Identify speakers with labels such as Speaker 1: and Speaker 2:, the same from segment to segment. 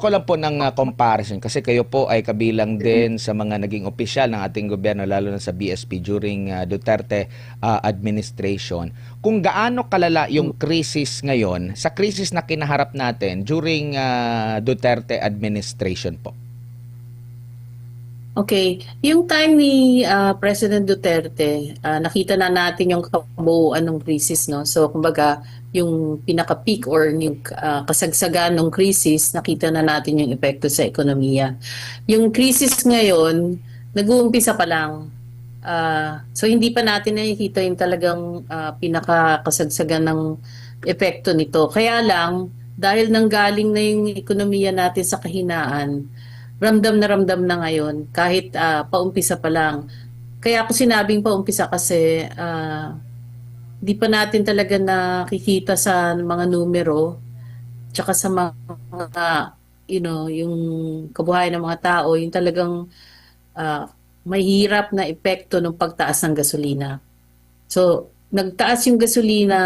Speaker 1: ko lang po ng comparison kasi kayo po ay kabilang din sa mga naging opisyal ng ating gobyerno lalo na sa BSP during Duterte administration. Kung gaano kalala yung krisis ngayon sa krisis na kinaharap natin during Duterte administration po.
Speaker 2: Okay, yung time ni President Duterte, nakita na natin yung kabuuan ng krisis, no? So, kumbaga, yung pinaka-peak or yung kasagsagan ng krisis, nakita na natin yung epekto sa ekonomiya. Yung krisis ngayon, nag-uumpisa pa lang. So, hindi pa natin nakikita yung talagang pinaka-kasagsagan ng epekto nito. Kaya lang, dahil nanggaling na yung ekonomiya natin sa kahinaan, ramdam na ngayon kahit paumpisa pa lang. Kaya ako sinabing paumpisa kasi di pa natin talaga nakikita sa mga numero tsaka sa mga yung kabuhayan ng mga tao, yung talagang may hirap na epekto ng pagtaas ng gasolina. So, nagtaas yung gasolina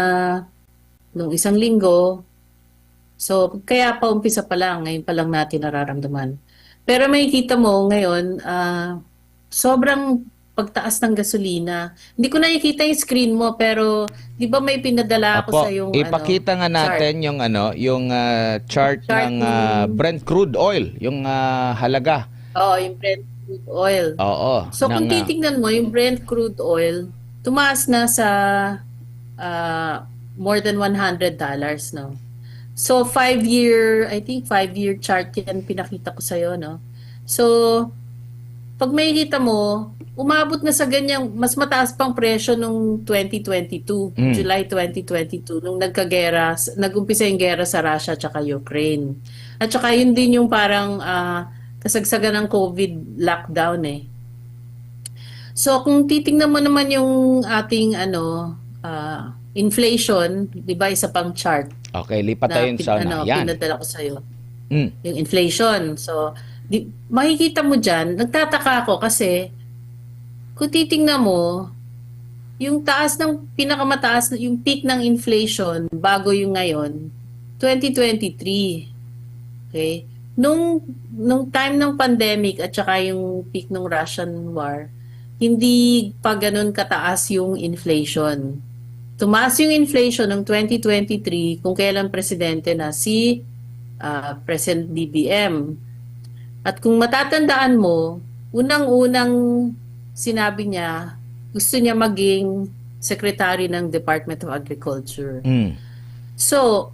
Speaker 2: nung isang linggo. So, kaya paumpisa pa lang, ngayon pa lang natin nararamdaman. Pero makikita mo ngayon, sobrang pagtaas ng gasolina. Hindi ko nakikita yung screen mo, pero di ba may pinadala ako sa
Speaker 1: Apo,
Speaker 2: yung
Speaker 1: ipakita nga
Speaker 2: chart?
Speaker 1: natin yung chart
Speaker 2: Chart
Speaker 1: ng
Speaker 2: ng,
Speaker 1: Brent crude oil, yung halaga.
Speaker 2: yung Brent crude oil.
Speaker 1: Oo,
Speaker 2: So kung
Speaker 1: ng
Speaker 2: titingnan mo, yung Brent crude oil, tumaas na sa more than $100, no? So 5-year, I think 5-year chart yan pinakita ko sa'yo, no? So, pag makikita mo, umabot na sa ganyang, mas mataas pang presyo nung 2022,
Speaker 1: mm,
Speaker 2: July 2022, nung nag-umpisa yung gera sa Russia at Ukraine. At saka yun din yung parang kasagsagan ng COVID lockdown eh. So kung titingnan mo naman yung ating inflation, 'di ba isa pang chart
Speaker 1: okay, lipat
Speaker 2: na
Speaker 1: tayo sa yan.
Speaker 2: pinadala ko sa iyo.
Speaker 1: Mm.
Speaker 2: Yung inflation. So makikita mo diyan, nagtataka ako kasi kung titingnan mo yung taas ng pinakamataas yung peak ng inflation bago yung ngayon, 2023. Okay? Nung time ng pandemic at saka yung peak ng Russian war, hindi pa ganun kataas yung inflation. Tumaas yung inflation ng 2023 kung kailan presidente na si President BBM. At kung matatandaan mo, unang-unang sinabi niya, gusto niya maging secretary ng Department of Agriculture.
Speaker 1: Mm.
Speaker 2: So,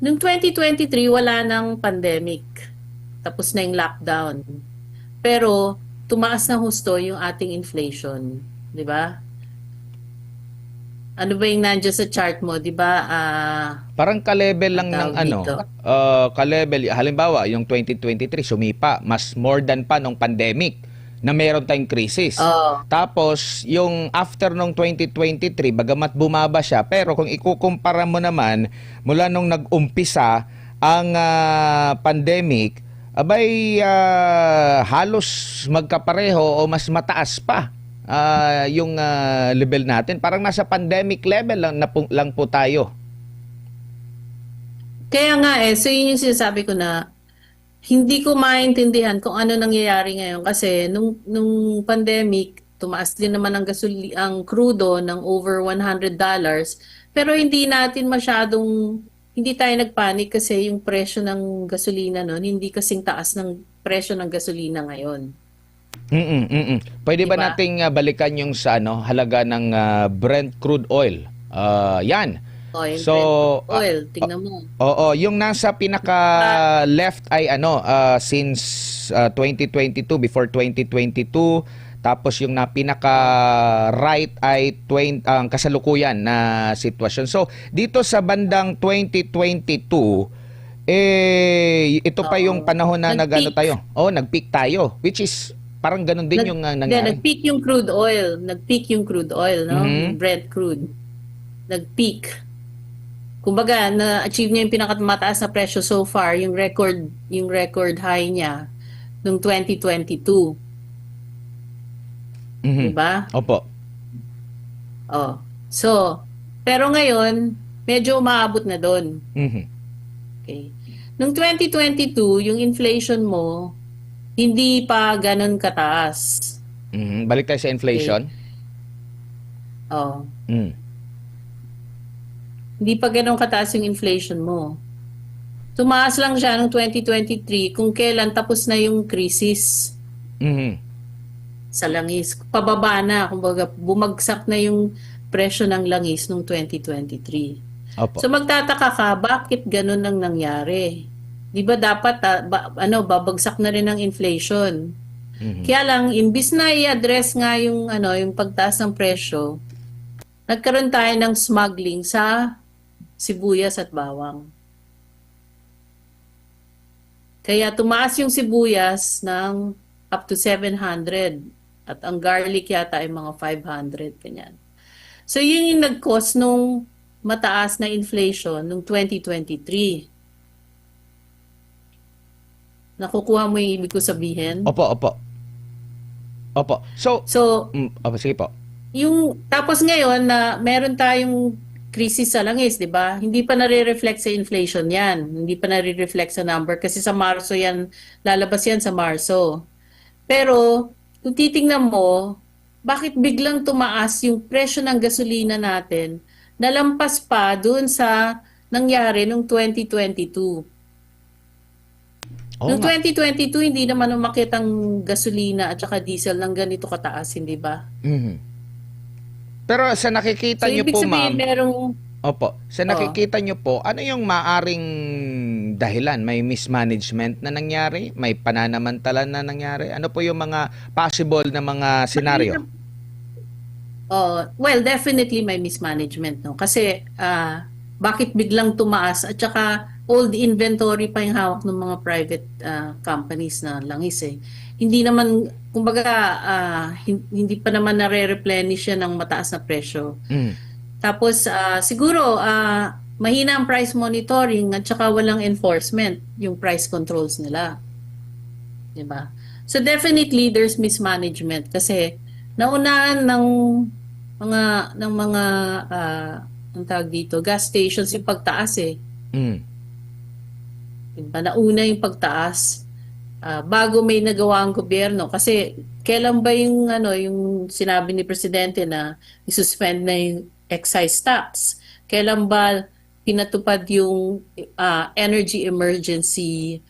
Speaker 2: noong 2023, wala nang pandemic. Tapos na yung lockdown. Pero, tumaas na husto yung ating inflation. Di ba? Ano ba yung nandiyan sa chart mo? Di ba?
Speaker 1: Parang ka-level lang ng
Speaker 2: tawag dito.
Speaker 1: ka-level. Halimbawa, yung 2023 sumipa, mas more than pa nung pandemic na meron tayong crisis.
Speaker 2: Oh,
Speaker 1: Tapos, yung after nung 2023, bagamat bumaba siya, pero kung ikukumpara mo naman, mula nung nag-umpisa ang pandemic, abay halos magkapareho o mas mataas pa yung level natin. Parang nasa pandemic level lang po tayo.
Speaker 2: kaya nga so yun yung sinasabi ko na hindi ko maintindihan kung ano nangyayari ngayon kasi nung pandemic, tumaas din naman ang krudo ng over $100, pero hindi tayo nagpanik kasi yung presyo ng gasolina noon, hindi kasing taas ng presyo ng gasolina ngayon.
Speaker 1: Pwede ba
Speaker 2: Diba?
Speaker 1: nating balikan yung sa halaga ng Brent crude oil? Yan.
Speaker 2: O, yung
Speaker 1: So,
Speaker 2: Brent crude oil, tingnan mo.
Speaker 1: oo, yung nasa pinaka left ay since 2022, before 2022, tapos yung na pinaka right ay ang kasalukuyan na sitwasyon. So, dito sa bandang 2022, ito pa yung panahon na
Speaker 2: Nag-peak.
Speaker 1: nag-peak tayo, which is parang ganun din yung nangyari.
Speaker 2: Nag-peak yung crude oil. Nag-peak yung crude oil, no?
Speaker 1: Mhm.
Speaker 2: Yung Brent crude. Nag-peak. Kumbaga, na-achieve niya yung pinakamataas na presyo so far, yung record high niya noong 2022.
Speaker 1: Mhm.
Speaker 2: Diba?
Speaker 1: Opo.
Speaker 2: Oh. So, pero ngayon, medyo umaabot na doon.
Speaker 1: Mhm.
Speaker 2: Okay. Noong 2022, yung inflation mo, hindi pa ganun kataas.
Speaker 1: Balik tayo sa
Speaker 2: Okay?
Speaker 1: inflation.
Speaker 2: Oh,
Speaker 1: Mm.
Speaker 2: hindi pa ganun kataas yung inflation mo. Tumaas lang siya noong 2023 kung kailan tapos na yung krisis
Speaker 1: Mhm.
Speaker 2: sa langis. Pababa na, kumbaga bumagsak na yung presyo ng langis noong 2023.
Speaker 1: Opo.
Speaker 2: So magtataka ka, bakit ganun ang nangyari? 'Di ba dapat babagsak na rin ang inflation.
Speaker 1: Mhm.
Speaker 2: Kaya lang imbis na i-address nga yung yung pagtaas ng presyo, nagkaroon tayo ng smuggling sa sibuyas at bawang. Kaya tumaas yung sibuyas ng up to 700 at ang garlic yata ay mga 500 ganyan. So yun yung nag-cause nung mataas na inflation nung 2023. Nakukuha mo yung ibig ko sabihin?
Speaker 1: Opo, opo. Opo. So,
Speaker 2: So,
Speaker 1: opo, sige po.
Speaker 2: yung tapos ngayon na meron tayong krisis sa langis, 'di ba? Hindi pa nare-reflect sa inflation 'yan. Hindi pa nare-reflect sa number kasi sa Marso 'yan, lalabas 'yan sa Marso. Pero kung titingnan mo, bakit biglang tumaas yung presyo ng gasolina natin? Nalampas pa dun sa nangyari nung 2022.
Speaker 1: Oo
Speaker 2: Noong
Speaker 1: nga.
Speaker 2: 2022, hindi naman umakyat ang gasolina at saka diesel ng ganito kataas, hindi ba?
Speaker 1: Mhm. Pero sa nakikita
Speaker 2: So,
Speaker 1: niyo
Speaker 2: ibig
Speaker 1: po,
Speaker 2: sabihin,
Speaker 1: ma'am,
Speaker 2: merong,
Speaker 1: opo, sa
Speaker 2: oh,
Speaker 1: nakikita niyo po, ano yung maaring dahilan? May mismanagement na nangyari? May pananamantala na nangyari? Ano po yung mga possible na mga senaryo?
Speaker 2: mahirap. Oh, well, definitely may mismanagement, no? Kasi, bakit biglang tumaas at saka old inventory pa yung hawak ng mga private companies na langis eh. Hindi naman, kumbaga, hindi pa naman nare-replenish yan ng mataas na presyo.
Speaker 1: Mm.
Speaker 2: Tapos siguro mahina ang price monitoring at saka walang enforcement yung price controls nila, 'di ba? So definitely there's mismanagement kasi naunahan mga ng mga ang tawag dito, gas stations yung pagtaas eh.
Speaker 1: Mm.
Speaker 2: 'Di ba? Nauna yung pagtaas bago may nagawa ang gobyerno kasi kailan ba yung sinabi ni presidente na i-suspend na yung excise tax? Kailan ba pinatupad yung energy emergency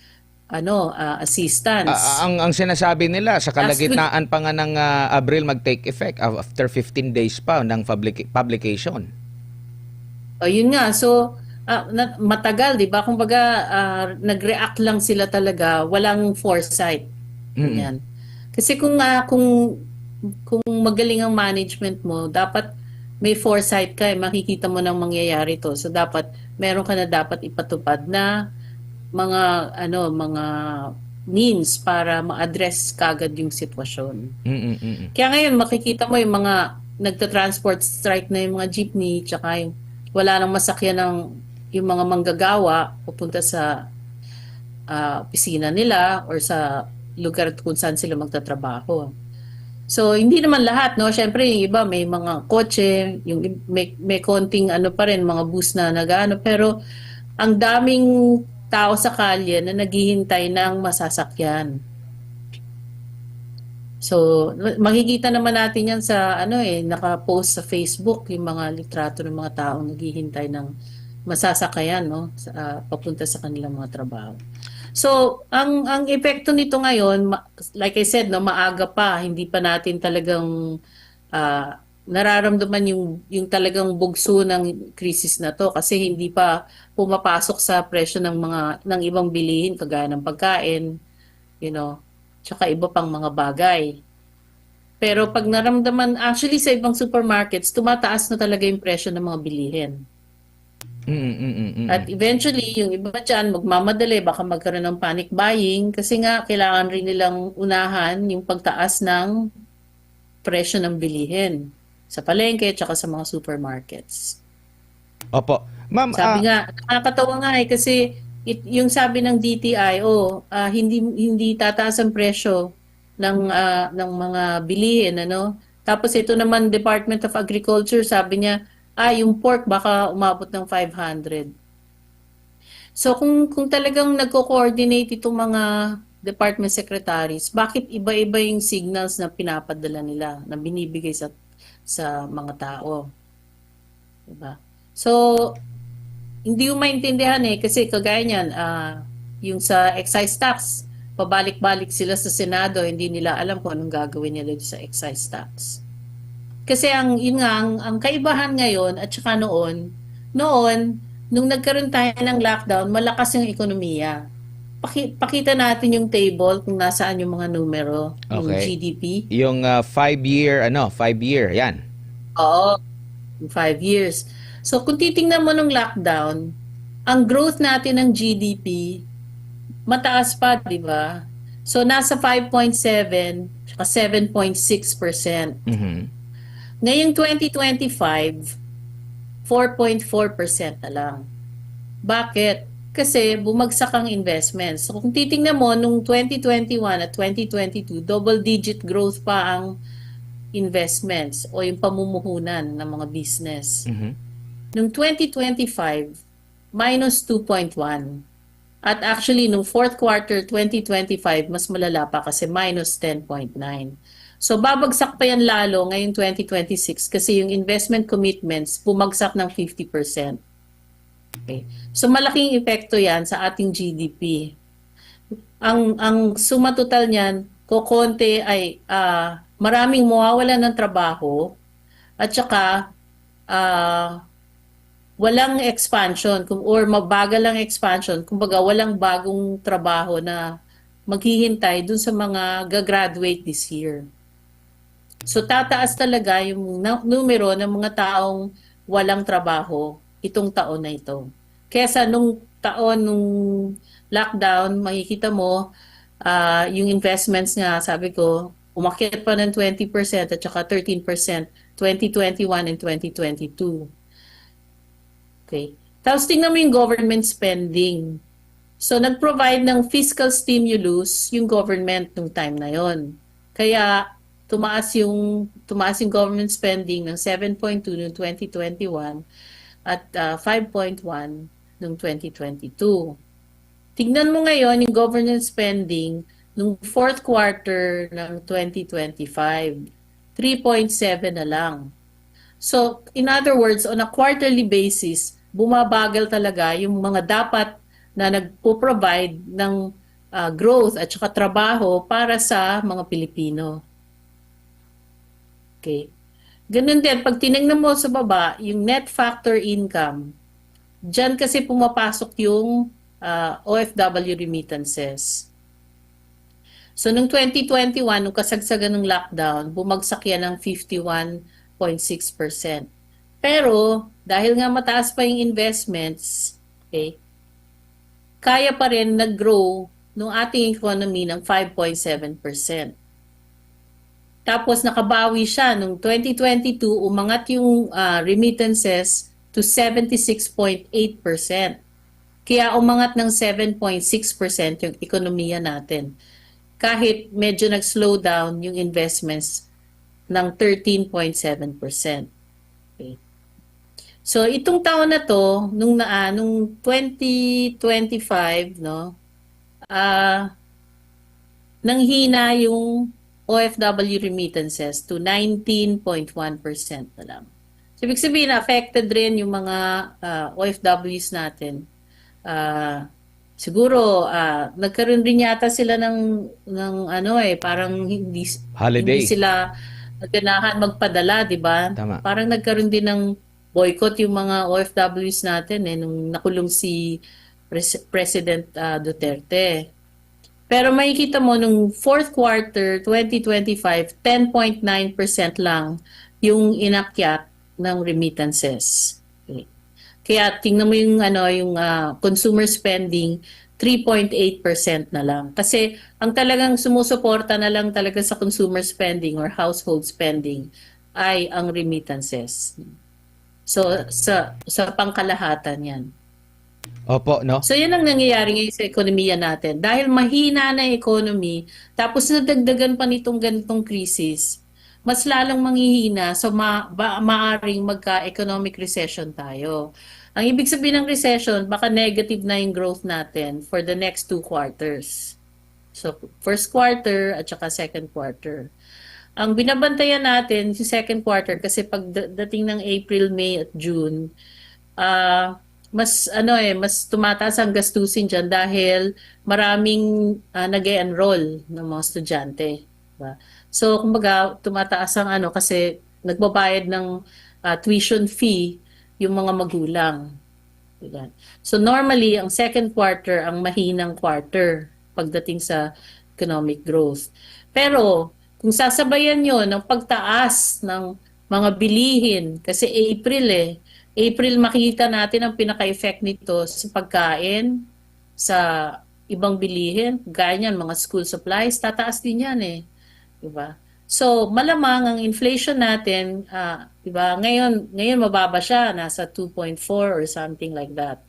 Speaker 2: assistance?
Speaker 1: Ang sinasabi nila sa
Speaker 2: Last week,
Speaker 1: kalagitnaan pa nga ng Abril mag-take effect after 15 days pa ng publication.
Speaker 2: o yun nga, so matagal, 'di ba? Kumbaga nag-react lang sila talaga, walang foresight.
Speaker 1: Mm.
Speaker 2: Ganyan. Kasi kung magaling ang management mo, dapat may foresight ka, makikita mo nang mangyayari to. So dapat meron ka na dapat ipatupad na mga means para ma-address kagad yung sitwasyon.
Speaker 1: Mm. Mm.
Speaker 2: Kaya ngayon makikita mo yung mga nagta-transport strike na yung mga jeepney, tsaka yung wala nang masakyan ng yung mga manggagawa pupunta sa opisina nila or sa lugar kung saan sila magtatrabaho. So, hindi naman lahat, no? Siyempre, yung iba may mga kotse, may konting pa rin, mga bus na nag-ano, pero ang daming tao sa kalye na naghihintay ng masasakyan. So, makikita naman natin yan sa naka-post sa Facebook yung mga litrato ng mga taong naghihintay ng masasakayan, no, papunta sa kanilang mga trabaho. So, ang epekto nito ngayon, like I said, no, maaga pa, hindi pa natin talagang nararamdaman yung talagang bugso ng krisis na to kasi hindi pa pumapasok sa presyo ng ibang bilihin kagaya ng pagkain, tsaka iba pang mga bagay. Pero pag naramdaman, actually sa ibang supermarkets, tumataas na talaga yung presyo ng mga bilihin.
Speaker 1: Mm. Mm. Mm.
Speaker 2: At eventually, yung iba dyan, magmamadali, baka magkaroon ng panic buying kasi nga kailangan rin nilang unahan yung pagtaas ng presyo ng bilihin sa palengke at sa mga supermarkets.
Speaker 1: Opo. Ma'am,
Speaker 2: Sabi nga, nakakatawa nga kasi yung sabi ng DTI, hindi tataas ang presyo ng mga bilihin, ano? Tapos ito naman Department of Agriculture, sabi niya, yung pork baka umabot ng 500. So kung talagang nagko-coordinate itong mga department secretaries, bakit iba-iba yung signals na pinapadala nila, na binibigay sa mga tao, 'di ba? So hindi ko maintindihan kasi kagaya niyan, yung sa excise tax, pabalik-balik sila sa Senado, hindi nila alam kung anong gagawin nila sa excise tax. Kasi yun nga, ang kaibahan ngayon at saka noon, nung nagkaroon tayo ng lockdown, malakas yung ekonomiya. Pakita natin yung table kung nasaan yung mga numero, yung
Speaker 1: Okay.
Speaker 2: GDP.
Speaker 1: Yung 5-year, 5-year, yan.
Speaker 2: Oo, in 5 years. So kung titingnan mo nung lockdown, ang growth natin ng GDP, mataas pa, di ba? So nasa 5.7 at 7.6%.
Speaker 1: Mhm.
Speaker 2: Ngayong 2025, 4.4% na lang. Bakit? Kasi bumagsak ang investments. So kung titingnan mo, nung 2021 at 2022, double-digit growth pa ang investments o yung pamumuhunan ng mga business.
Speaker 1: Mhm.
Speaker 2: Nung 2025, minus 2.1. At actually, nung fourth quarter 2025, mas malala pa kasi minus 10.9. So babagsak pa yan lalo ngayong 2026 kasi yung investment commitments bumagsak ng 50%. Okay. So malaking epekto yan sa ating GDP. Ang suma total niyan, kokonti ay maraming mawawalan ng trabaho at saka ah, walang expansion or mabagal ang expansion, kumbaga walang bagong trabaho na maghihintay dun sa mga gagraduate this year. So tataas talaga yung numero ng mga taong walang trabaho itong taon na ito. Kesa nung taon, nung lockdown, makikita mo yung investments nga, sabi ko, umakyat pa ng 20% at saka 13% 2021 and 2022. Okay. Tapos tingnan mo yung government spending. So nag-provide ng fiscal stimulus yung government nung time na yon. Kaya tumaas yung government spending ng 7.2 noong 2021 at 5.1 noong 2022. Tingnan mo ngayon yung government spending nung fourth quarter ng 2025, 3.7 na lang. So, in other words, on a quarterly basis, bumabagal talaga yung mga dapat na nagpo-provide ng growth at saka trabaho para sa mga Pilipino. Okay. Ganun din, pag tinignan mo sa baba, yung net factor income, dyan kasi pumapasok yung OFW remittances. So, noong 2021, nung kasagsagan ng lockdown, bumagsak yan ng 51.6%. Pero, dahil nga mataas pa yung investments, okay, kaya pa rin nag-grow ng ating economy ng 5.7%. Tapos nakabawi siya noong 2022, umangat yung remittances to 76.8%. Kaya umangat ng 7.6% yung ekonomiya natin. Kahit medyo nag-slow down yung investments ng 13.7%. Okay. So itong taon na to, nung 2025, no, nanghina yung OFW remittances to 19.1% na lang. So, ibig sabihin, affected rin yung mga OFWs natin. Siguro, nagkaroon rin yata sila ng parang
Speaker 1: Holiday.
Speaker 2: hindi sila naganahan magpadala, di ba?
Speaker 1: Tama.
Speaker 2: Parang nagkaroon din ng boycott yung mga OFWs natin nung nakulong si President Duterte. Pero makikita mo nung fourth quarter 2025, 10.9% lang yung inakyat ng remittances. Okay. Kaya tingnan mo yung consumer spending 3.8% na lang. Kasi ang talagang sumusuporta na lang talaga sa consumer spending or household spending ay ang remittances. So sa pangkalahatan 'yan.
Speaker 1: Opo, no?
Speaker 2: So yan ang nangyayari ngayon sa ekonomiya natin. Dahil mahina na yung economy, tapos nadagdagan pa nitong ganitong krisis, mas lalong manghihina, so maaring magka-economic recession tayo. Ang ibig sabihin ng recession, baka negative na yung growth natin for the next 2 quarters. So, first quarter at saka second quarter. Ang binabantayan natin si second quarter kasi pagdating ng April, May at June, mas tumataas ang gastusin diyan dahil maraming nag-e-enroll ng mga estudyante, diba? So, kumbaga tumataas ang kasi nagbabayad ng tuition fee yung mga magulang. Diba? So normally, ang second quarter ang mahinang quarter pagdating sa economic growth. Pero kung sasabayan nyo ng pagtaas ng mga bilihin, kasi April makita natin ang pinaka-effect nito sa pagkain, sa ibang bilihin, ganyan, mga school supplies, tataas din yan Diba? So, malamang ang inflation natin, diba, ngayon mababa siya, nasa 2.4 or something like that.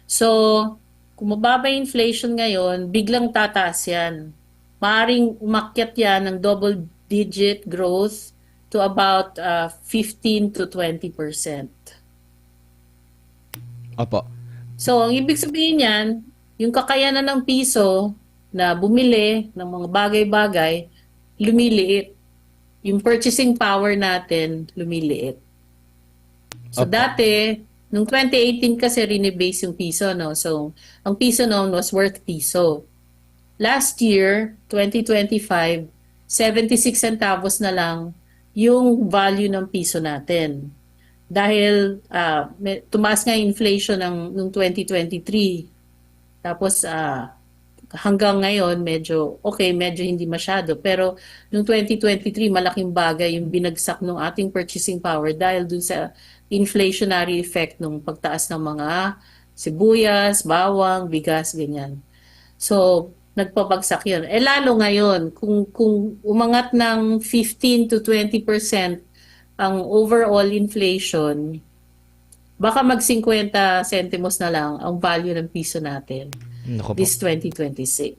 Speaker 2: So, kung mababa yung inflation ngayon, biglang tataas yan. Maaring umakyat yan ng double-digit growth to about 15 to 20%.
Speaker 1: Opo.
Speaker 2: So, ang ibig sabihin yan, yung kakayanan ng piso na bumili ng mga bagay-bagay, lumiliit. Yung purchasing power natin, lumiliit. So,
Speaker 1: Opo.
Speaker 2: dati, nung 2018 kasi rinebase yung piso, no? So, ang piso noon was worth piso. Last year, 2025, 76 centavos na lang yung value ng piso natin. Dahil tumaas nga yung inflation nung 2023. Tapos, hanggang ngayon, medyo hindi masyado. Pero, noong 2023, malaking bagay yung binagsak ng ating purchasing power dahil dun sa inflationary effect ng pagtaas ng mga sibuyas, bawang, bigas, ganyan. So, nagpabagsak yun. Lalo ngayon, kung umangat ng 15 to 20% ang overall inflation, baka mag 50 centimos na lang ang value ng piso natin
Speaker 1: Naku po.
Speaker 2: this 2026.